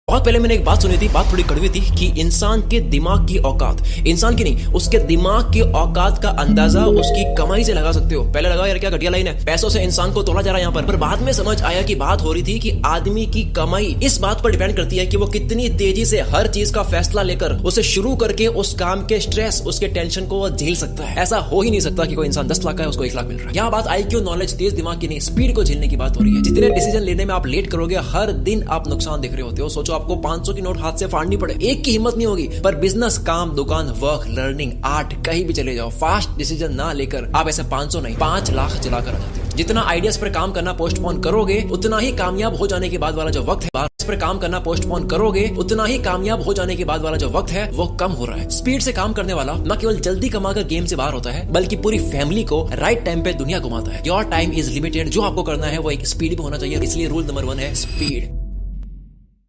बहुत पहले मैंने एक बात सुनी थी, बात थोड़ी कड़वी थी, कि इंसान के दिमाग की औकात, इंसान की नहीं, उसके दिमाग की औकात का अंदाजा उसकी कमाई से लगा सकते हो। पहले लगा यार क्या घटिया लाइन है, पैसों से इंसान को तोला जा रहा है यहाँ पर बाद में समझ आया कि बात हो रही थी कि आदमी की कमाई इस बात पर डिपेंड करती है कि वो कितनी तेजी से हर चीज का फैसला लेकर उसे शुरू करके उस काम के स्ट्रेस, उसके टेंशन को वो झेल सकता है। ऐसा हो ही नहीं सकता कि कोई इंसान 10 लाख का है उसको 1 लाख मिल रहा है। यहाँ बात IQ नॉलेज, तेज दिमाग की नहीं, स्पीड को झेलने की बात हो रही है। जितने डिसीजन लेने में आप लेट करोगे, हर दिन आप नुकसान देख रहे होते हो। सोचो आपको 500 की नोट हाथ से फाड़नी पड़े, एक की हिम्मत नहीं होगी। पर बिजनेस, काम, दुकान, वर्क, लर्निंग, आर्ट, कहीं भी चले जाओ, फास्ट डिसीजन ना लेकर आप ऐसे 500 नहीं 5 लाख चलाकर आ जाते हो। जितना आइडियाज पर काम करना पोस्टपोन करोगे, उतना ही कामयाब हो जाने के बाद वाला जो वक्त है, इस पर काम करना पोस्टपोन करोगे, उतना ही कामयाब हो जाने के बाद वाला जो वक्त है वो कम हो रहा है। स्पीड से काम करने वाला न केवल जल्दी कमाकर गेम से बाहर होता है, बल्कि पूरी फैमिली को राइट टाइम पे दुनिया घुमाता है। Your time is limited. जो आपको करना है वो एक स्पीड भी होना चाहिए। इसलिए रूल नंबर 1 है स्पीड।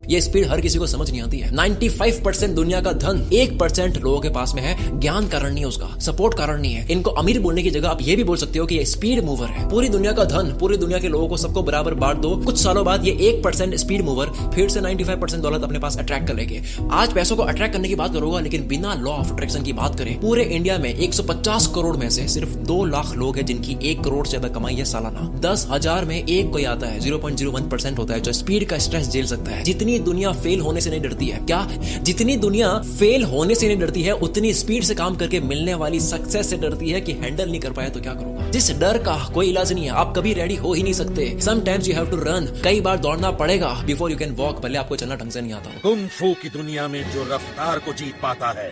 ये स्पीड हर किसी को समझ नहीं आती है। 95% दुनिया का धन 1% लोगों के पास में है। ज्ञान कारण नहीं है उसका, सपोर्ट कारण नहीं है। इनको अमीर बोलने की जगह आप ये भी बोल सकते हो कि ये स्पीड मूवर है। पूरी दुनिया का धन, पूरी दुनिया के लोगों को सबको बराबर बांट दो, कुछ सालों बाद ये 1% स्पीड मूवर फिर से 95% दौलत अपने पास अट्रैक्ट कर लेंगे। आज पैसों को अट्रैक्ट करने की बात करूंगा, लेकिन बिना लॉ ऑफ अट्रैक्शन की बात करें, पूरे इंडिया में 150 करोड़ में से सिर्फ 2 लाख लोग हैं जिनकी 1 करोड़ से ज्यादा कमाई है सालाना। 10,000 में एक कोई आता है, 0.01% होता है जो स्पीड का स्ट्रेस झेल सकता है। जितनी दुनिया फेल होने से नहीं डरती है, क्या जितनी दुनिया फेल होने से नहीं डरती है, उतनी स्पीड से काम करके मिलने वाली सक्सेस से डरती है कि हैंडल नहीं कर पाया तो क्या करूंगा। जिस डर का कोई इलाज नहीं है, आप कभी रेडी हो ही नहीं सकते। Sometimes you have to run, कई बार दौड़ना पड़ेगा बिफोर यू कैन वॉक। भले आपको चलना ढंग से नहीं आता। कुंग फू की दुनिया में जो रफ्तार को जीत पाता है,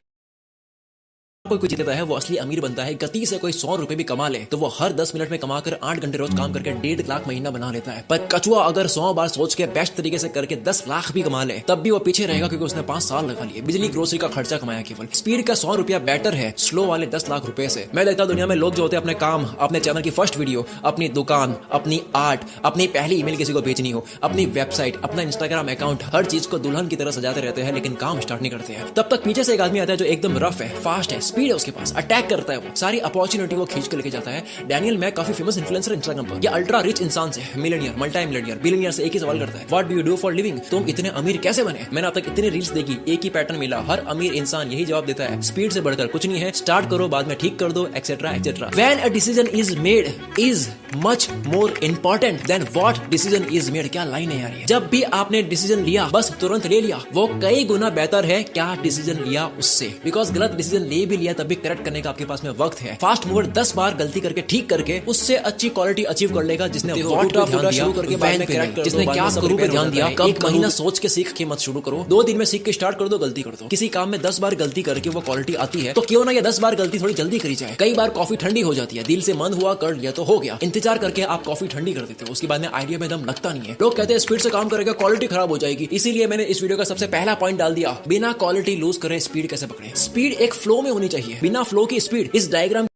कोई जीतता है वो असली अमीर बनता है। गति से कोई 100 रुपए भी कमा ले तो वो हर 10 मिनट में कमाकर 8 घंटे रोज काम करके 1.5 लाख महीना बना लेता है। पर कछुआ अगर 100 बार सोच के बेस्ट तरीके से करके 10 लाख भी कमा ले, तब भी वो पीछे रहेगा क्योंकि उसने 5 साल लगा लिए। बिजली, ग्रोसरी का खर्चा कमाया केवल। स्पीड का 100 रुपया बेटर है स्लो वाले 10 लाख रुपए से। मैं देखता दुनिया में लोग जो होते हैं अपने काम, अपने चैनल की फर्स्ट वीडियो, अपनी दुकान, अपनी आर्ट, अपनी पहली ईमेल किसी को भेजनी हो, अपनी वेबसाइट, अपना इंस्टाग्राम अकाउंट, हर चीज को दुल्हन की तरह सजाते रहते हैं, लेकिन काम स्टार्ट नहीं करते हैं। तब तक पीछे से एक आदमी आता है जो एकदम रफ है, फास्ट है, स्पीड है उसके पास, अटैक करता है, वो सारी अपॉर्चुनिटी को खींच के लेके जाता है। डैनियल मैक काफी फेमस इन्फ्लुएंसर इंस्टाग्राम पर। ये अल्ट्रा रिच इंसान से, मिलियनियर, मल्टी मिलियनियर, बिलियनियर से एक ही सवाल करता है, what do you do for living? तुम इतने अमीर कैसे बने? मैंने अब तक इतने रील्स देखी, एक ही पैटर्न मिला। हर अमीर इंसान यही जवाब देता है, स्पीड से बढ़कर कुछ नहीं है, स्टार्ट करो बाद में ठीक कर दो, etcetera etcetera. When a decision is made is much more important than what decision is made. क्या लाइन है यार ये। जब भी आपने डिसीजन लिया बस तुरंत ले लिया, वो कई गुना बेहतर है क्या डिसीजन लिया उससे। बिकॉज गलत डिसीजन ले भी लिया तब भी करेक्ट करने का आपके पास में वक्त है। फास्ट मूवर 10 बार गलती करके ठीक करके उससे अच्छी क्वालिटी अचीव कर लेगा। जिसने व्हाट पे ध्यान दिया, करके बाद में करेक्ट कर दो, जिसने क्या करूं पे ध्यान दिया, एक महीना सोच के सीख के मत शुरू करो, 2 दिन में सीख के स्टार्ट कर दो, गलती कर दो। किसी काम में 10 बार गलती करके वो क्वालिटी आती है तो क्यों ना ये 10 बार गलती थोड़ी जल्दी करी जाए। कई बार कॉफी ठंडी हो जाती है, दिल से मन हुआ कर लिया तो हो गया। इंतजार करके आप कॉफी ठंडी कर देते हो, उसके बाद में आइडिया में दम लगता नहीं है। लोग कहते हैं स्पीड से काम करेगा क्वालिटी खराब हो जाएगी, इसीलिए मैंने इस वीडियो का सबसे पहला पॉइंट डाल दिया, बिना क्वालिटी लूज करे स्पीड कैसे पकड़े। स्पीड एक फ्लो में होनी चाहिए, बिना फ्लो की स्पीड। इस डायग्राम